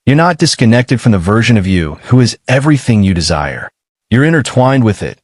You're not disconnected from the version of you who is everything you desire. You're intertwined with it,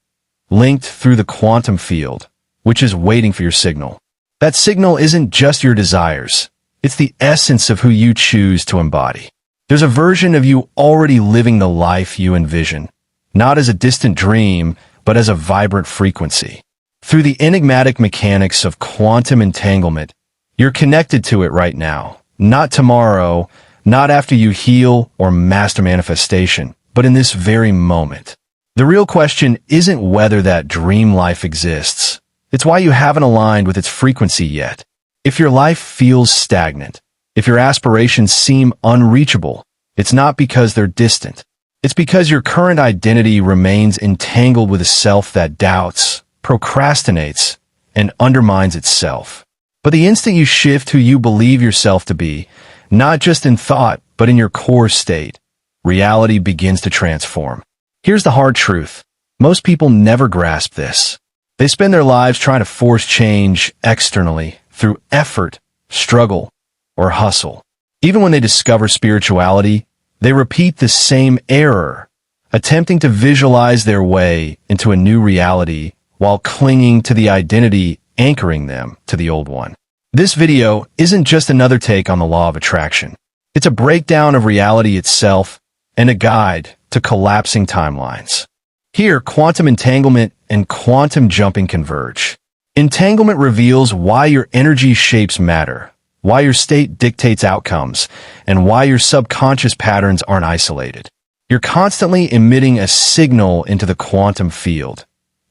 linked through the quantum field, which is waiting for your signal. That signal isn't just your desires. It's the essence of who you choose to embody. There's a version of you already living the life you envision, not as a distant dream, but as a vibrant frequency. Through the enigmatic mechanics of quantum entanglement, you're connected to it right now, not tomorrow, not after you heal or master manifestation, but in this very moment. The real question isn't whether that dream life exists. It's why you haven't aligned with its frequency yet. If your life feels stagnant, if your aspirations seem unreachable, it's not because they're distant. It's because your current identity remains entangled with a self that doubts, procrastinates, and undermines itself. But the instant you shift who you believe yourself to be, not just in thought, but in your core state, reality begins to transform. Here's the hard truth. Most people never grasp this. They spend their lives trying to force change externally through effort, struggle, or hustle. Even when they discover spirituality, they repeat the same error, attempting to visualize their way into a new reality while clinging to the identity anchoring them to the old one. This video isn't just another take on the law of attraction. It's a breakdown of reality itself and a guide to collapsing timelines. Here, quantum entanglement and quantum jumping converge. Entanglement reveals why your energy shapes matter, why your state dictates outcomes, and why your subconscious patterns aren't isolated. You're constantly emitting a signal into the quantum field,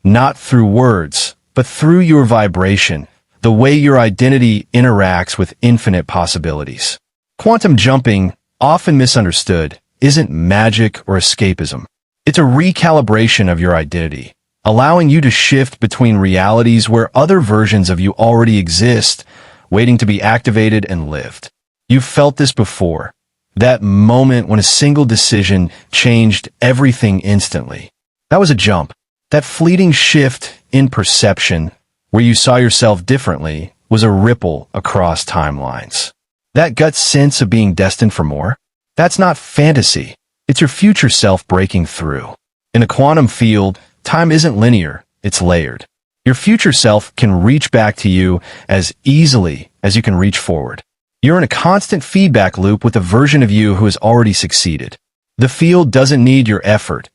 not through words, but through your vibration, the way your identity interacts with infinite possibilities. Quantum jumping, often misunderstood, isn't magic or escapism. It's a recalibration of your identity, allowing you to shift between realities where other versions of you already exist, waiting to be activated and lived. You've felt this before. That moment when a single decision changed everything instantly. That was a jump. That fleeting shift in perception, where you saw yourself differently, was a ripple across timelines. That gut sense of being destined for more? That's not fantasy. It's your future self breaking through. In the quantum field, time isn't linear, it's layered. Your future self can reach back to you as easily as you can reach forward. You're in a constant feedback loop with a version of you who has already succeeded. The field doesn't need your effort.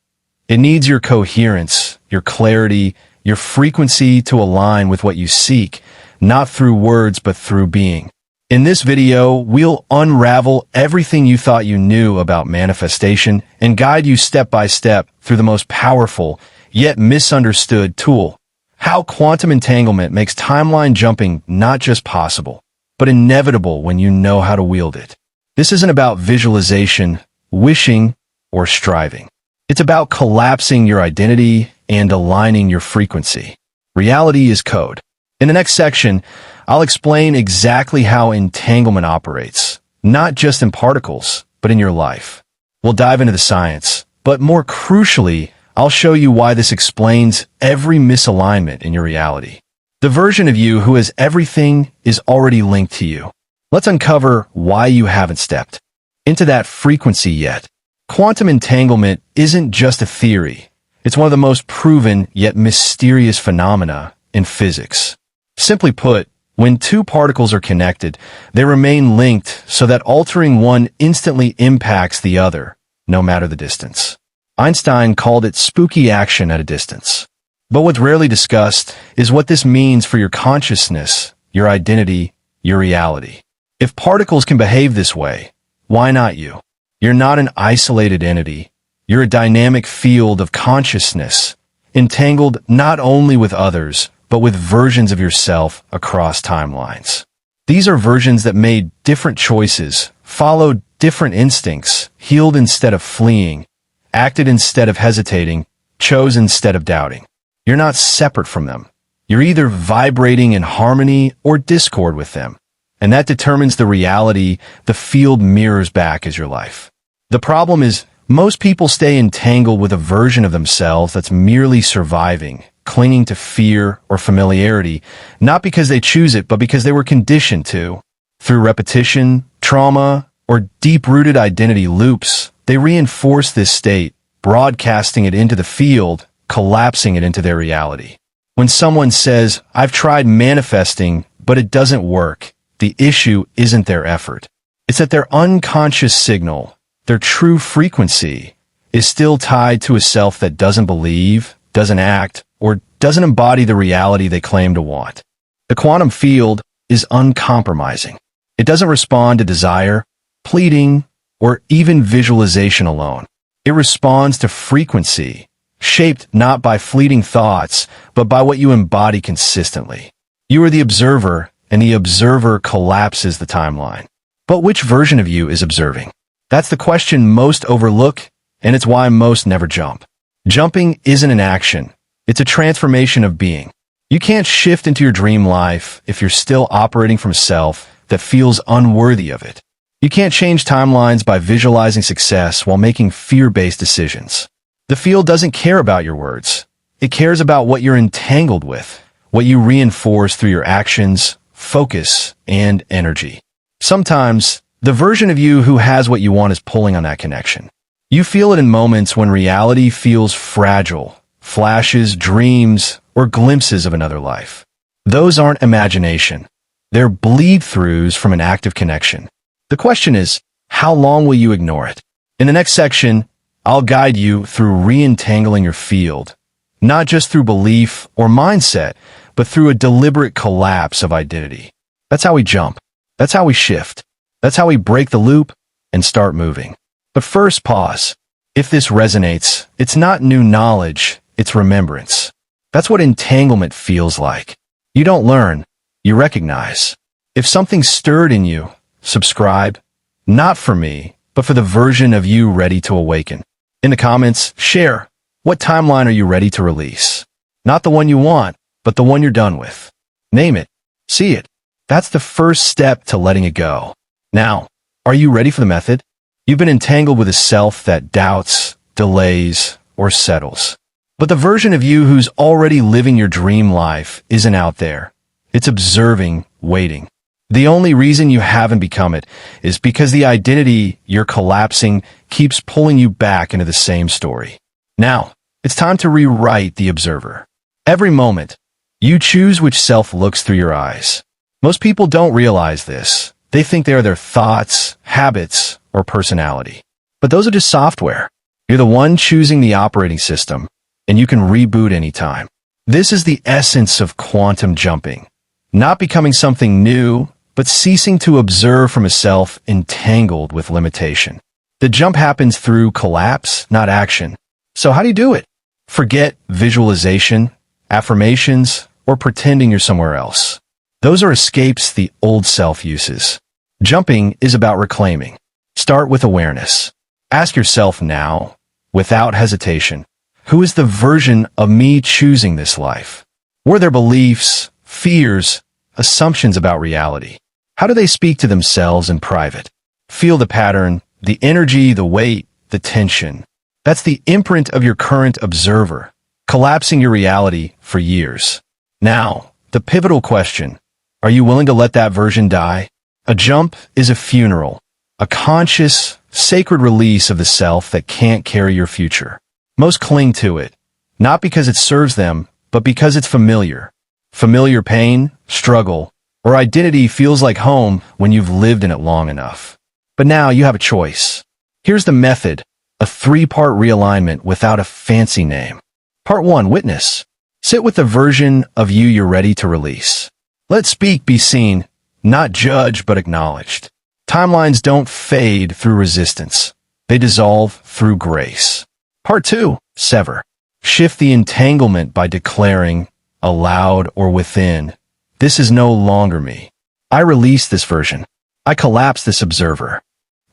It needs your coherence, your clarity, your frequency to align with what you seek, not through words but through being. In this video, we'll unravel everything you thought you knew about manifestation and guide you step by step through the most powerful, yet misunderstood tool. How quantum entanglement makes timeline jumping not just possible, but inevitable when you know how to wield it. This isn't about visualization, wishing, or striving. It's about collapsing your identity and aligning your frequency. Reality is code. In the next section, I'll explain exactly how entanglement operates, not just in particles, but in your life. We'll dive into the science, but more crucially, I'll show you why this explains every misalignment in your reality. The version of you who has everything is already linked to you. Let's uncover why you haven't stepped into that frequency yet. Quantum entanglement isn't just a theory. It's one of the most proven yet mysterious phenomena in physics. Simply put, when two particles are connected, they remain linked so that altering one instantly impacts the other, no matter the distance. Einstein called it spooky action at a distance. But what's rarely discussed is what this means for your consciousness, your identity, your reality. If particles can behave this way, why not you? You're not an isolated entity. You're a dynamic field of consciousness, entangled not only with others, but with versions of yourself across timelines. These are versions that made different choices, followed different instincts, healed instead of fleeing, acted instead of hesitating, chose instead of doubting. You're not separate from them. You're either vibrating in harmony or discord with them. And that determines the reality the field mirrors back as your life. The problem is, most people stay entangled with a version of themselves that's merely surviving, clinging to fear or familiarity, not because they choose it, but because they were conditioned to. Through repetition, trauma, or deep-rooted identity loops, they reinforce this state, broadcasting it into the field, collapsing it into their reality. When someone says, "I've tried manifesting, but it doesn't work," the issue isn't their effort. It's that their unconscious signal, their true frequency, is still tied to a self that doesn't believe, doesn't act, or doesn't embody the reality they claim to want. The quantum field is uncompromising. It doesn't respond to desire, pleading, or even visualization alone. It responds to frequency, shaped not by fleeting thoughts, but by what you embody consistently. You are the observer, and the observer collapses the timeline. But which version of you is observing? That's the question most overlook, and it's why most never jump. Jumping isn't an action. It's a transformation of being. You can't shift into your dream life if you're still operating from a self that feels unworthy of it. You can't change timelines by visualizing success while making fear-based decisions. The field doesn't care about your words. It cares about what you're entangled with, what you reinforce through your actions, focus, and energy. Sometimes, the version of you who has what you want is pulling on that connection. You feel it in moments when reality feels fragile, flashes, dreams, or glimpses of another life. Those aren't imagination. They're bleed-throughs from an active connection. The question is, how long will you ignore it? In the next section, I'll guide you through re-entangling your field, not just through belief or mindset, but through a deliberate collapse of identity. That's how we jump. That's how we shift. That's how we break the loop and start moving. But first, pause. If this resonates, it's not new knowledge, it's remembrance. That's what entanglement feels like. You don't learn, you recognize. If something stirred in you, subscribe, not for me, but for the version of you ready to awaken. In the comments, share, what timeline are you ready to release? Not the one you want, but the one you're done with. Name it. See it. That's the first step to letting it go. Now, are you ready for the method? You've been entangled with a self that doubts, delays, or settles. But the version of you who's already living your dream life isn't out there. It's observing, waiting. The only reason you haven't become it is because the identity you're collapsing keeps pulling you back into the same story. Now, it's time to rewrite the observer. Every moment, you choose which self looks through your eyes. Most people don't realize this. They think they are their thoughts, habits, or personality. But those are just software. You're the one choosing the operating system, and you can reboot anytime. This is the essence of quantum jumping. Not becoming something new, but ceasing to observe from a self entangled with limitation. The jump happens through collapse, not action. So how do you do it? Forget visualization, affirmations, or pretending you're somewhere else. Those are escapes the old self uses. Jumping is about reclaiming. Start with awareness. Ask yourself now, without hesitation, who is the version of me choosing this life? Were there beliefs, fears, assumptions about reality? How do they speak to themselves in private? Feel the pattern, the energy, the weight, the tension. That's the imprint of your current observer, collapsing your reality for years. Now, the pivotal question, are you willing to let that version die? A jump is a funeral, a conscious, sacred release of the self that can't carry your future. Most cling to it, not because it serves them, but because it's familiar. Familiar pain, struggle, or identity feels like home when you've lived in it long enough. But now you have a choice. Here's the method, a 3-part realignment without a fancy name. Part 1, witness. Sit with the version of you you're ready to release. Let speak be seen, not judged but acknowledged. Timelines don't fade through resistance. They dissolve through grace. Part 2, sever. Shift the entanglement by declaring, aloud or within, this is no longer me. I release this version. I collapse this observer.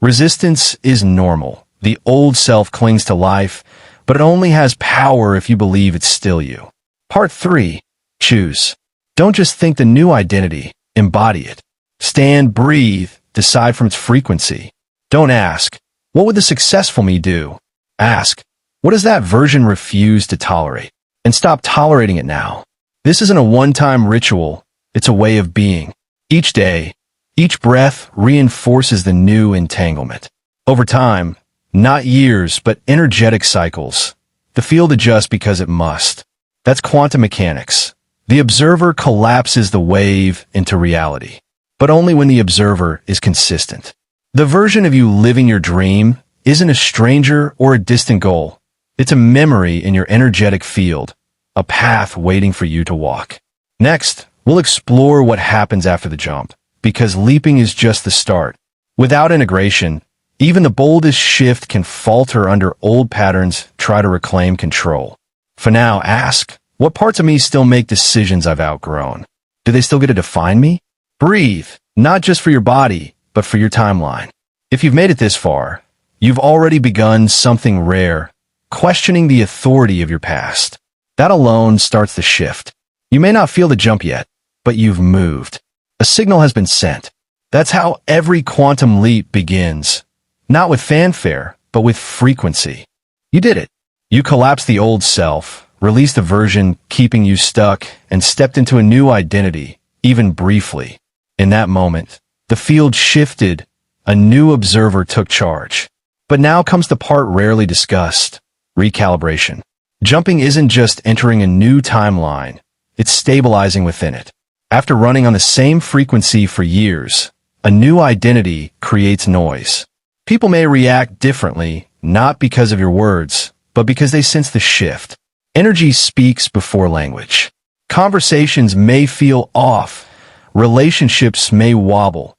Resistance is normal. The old self clings to life, but it only has power if you believe it's still you. Part 3, choose. Don't just think the new identity, embody it. Stand, breathe, decide from its frequency. Don't ask, what would the successful me do? Ask, what does that version refuse to tolerate? And stop tolerating it now. This isn't a one-time ritual, it's a way of being. Each day, Each breath reinforces the new entanglement. Over time, not years, but energetic cycles, the field adjusts because it must. That's quantum mechanics. The observer collapses the wave into reality, but only when the observer is consistent. The version of you living your dream isn't a stranger or a distant goal. It's a memory in your energetic field, a path waiting for you to walk. Next, we'll explore what happens after the jump, because leaping is just the start. Without integration, even the boldest shift can falter under old patterns, try to reclaim control. For now, ask, what parts of me still make decisions I've outgrown? Do they still get to define me? Breathe, not just for your body, but for your timeline. If you've made it this far, you've already begun something rare, questioning the authority of your past. That alone starts the shift. You may not feel the jump yet, but you've moved. A signal has been sent. That's how every quantum leap begins. Not with fanfare, but with frequency. You did it. You collapsed the old self, released the version keeping you stuck, and stepped into a new identity, even briefly. In that moment, the field shifted. A new observer took charge. But now comes the part rarely discussed: recalibration. Jumping isn't just entering a new timeline, it's stabilizing within it. After running on the same frequency for years, a new identity creates noise. People may react differently, not because of your words, but because they sense the shift. Energy speaks before language. Conversations may feel off. Relationships may wobble.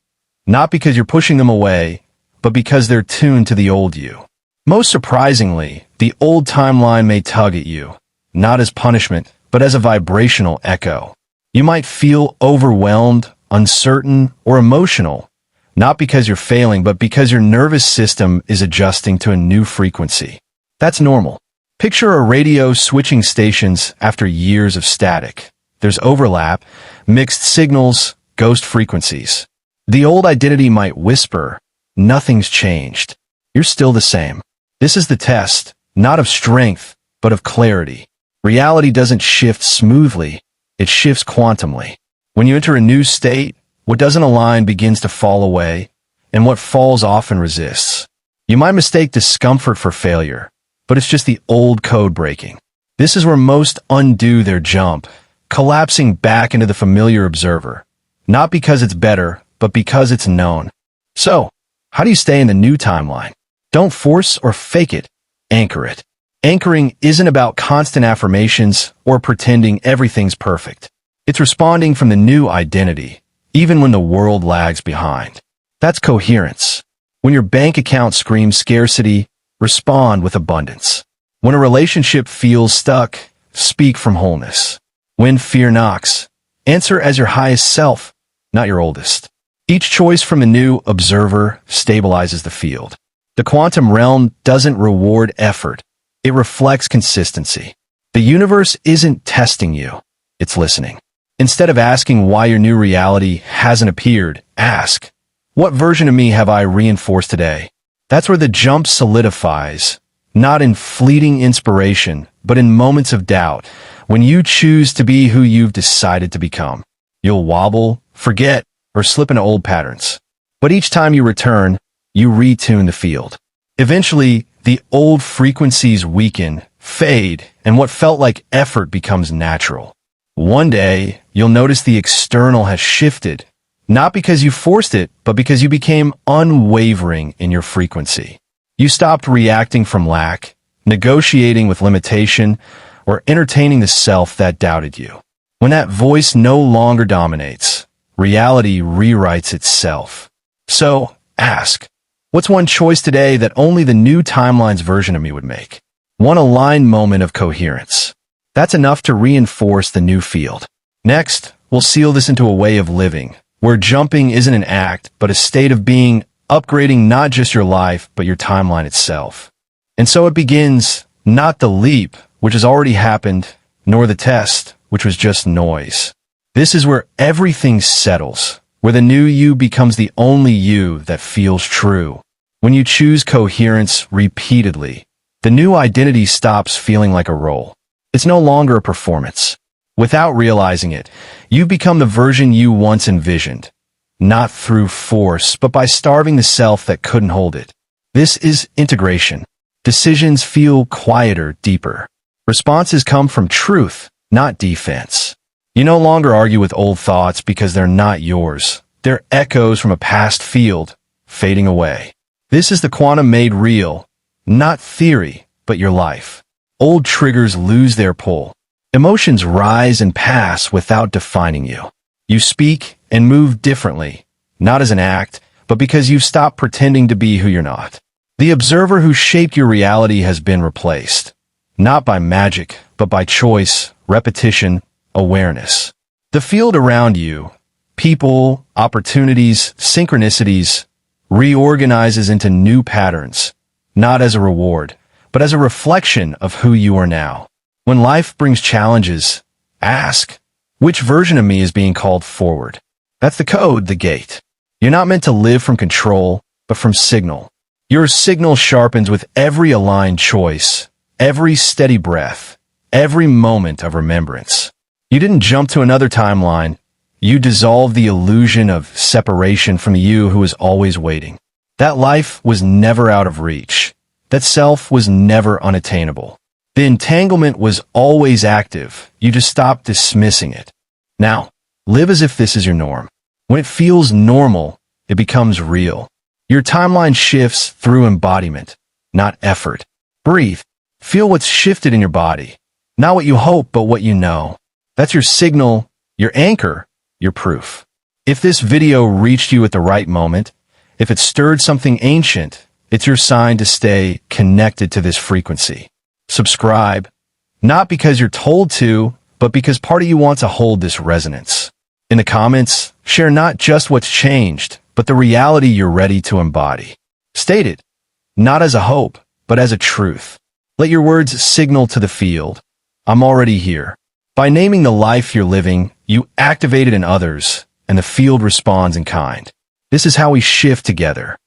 Not because you're pushing them away, but because they're tuned to the old you. Most surprisingly, the old timeline may tug at you, not as punishment, but as a vibrational echo. You might feel overwhelmed, uncertain, or emotional, not because you're failing, but because your nervous system is adjusting to a new frequency. That's normal. Picture a radio switching stations after years of static. There's overlap, mixed signals, ghost frequencies. The old identity might whisper, "Nothing's changed. You're still the same." This is the test, not of strength, but of clarity. Reality doesn't shift smoothly, it shifts quantumly. When you enter a new state, what doesn't align begins to fall away, and what falls often resists. You might mistake discomfort for failure, but it's just the old code breaking. This is where most undo their jump, collapsing back into the familiar observer, not because it's better, but because it's known. So, how do you stay in the new timeline? Don't force or fake it, anchor it. Anchoring isn't about constant affirmations or pretending everything's perfect. It's responding from the new identity, even when the world lags behind. That's coherence. When your bank account screams scarcity, respond with abundance. When a relationship feels stuck, speak from wholeness. When fear knocks, answer as your highest self, not your oldest. Each choice from the new observer stabilizes the field. The quantum realm doesn't reward effort. It reflects consistency. The universe isn't testing you. It's listening. Instead of asking why your new reality hasn't appeared, ask, what version of me have I reinforced today? That's where the jump solidifies, not in fleeting inspiration, but in moments of doubt, when you choose to be who you've decided to become. You'll wobble, forget, or slip into old patterns. But each time you return, you retune the field. Eventually, the old frequencies weaken, fade, and what felt like effort becomes natural. One day, you'll notice the external has shifted, not because you forced it, but because you became unwavering in your frequency. You stopped reacting from lack, negotiating with limitation, or entertaining the self that doubted you. When that voice no longer dominates, reality rewrites itself. So, ask, what's one choice today that only the new timeline's version of me would make? One aligned moment of coherence. That's enough to reinforce the new field. Next, we'll seal this into a way of living, where jumping isn't an act, but a state of being, upgrading not just your life, but your timeline itself. And so it begins, not the leap, which has already happened, nor the test, which was just noise. This is where everything settles, where the new you becomes the only you that feels true. When you choose coherence repeatedly, the new identity stops feeling like a role. It's no longer a performance. Without realizing it, you become the version you once envisioned. not through force, but by starving the self that couldn't hold it. This is integration. Decisions feel quieter, deeper. Responses come from truth, not defense. You no longer argue with old thoughts because they're not yours. They're echoes from a past field, fading away. This is the quantum made real, not theory, but your life. Old triggers lose their pull. Emotions rise and pass without defining you. You speak and move differently, not as an act, but because you've stopped pretending to be who you're not. The observer who shaped your reality has been replaced, not by magic, but by choice, repetition, awareness. The field around you, people, opportunities, synchronicities, reorganizes into new patterns, not as a reward, but as a reflection of who you are now. When life brings challenges, ask, which version of me is being called forward? That's the code, the gate. You're not meant to live from control, but from signal. Your signal sharpens with every aligned choice, every steady breath, every moment of remembrance. You didn't jump to another timeline. You dissolved the illusion of separation from the you who was always waiting. That life was never out of reach. That self was never unattainable. The entanglement was always active. You just stopped dismissing it. Now, live as if this is your norm. When it feels normal, it becomes real. Your timeline shifts through embodiment, not effort. Breathe. Feel what's shifted in your body. Not what you hope, but what you know. That's your signal, your anchor, your proof. If this video reached you at the right moment, if it stirred something ancient, it's your sign to stay connected to this frequency. Subscribe, not because you're told to, but because part of you wants to hold this resonance. In the comments, share not just what's changed, but the reality you're ready to embody. State it, not as a hope, but as a truth. Let your words signal to the field, I'm already here. By naming the life you're living, you activate it in others, and the field responds in kind. This is how we shift together.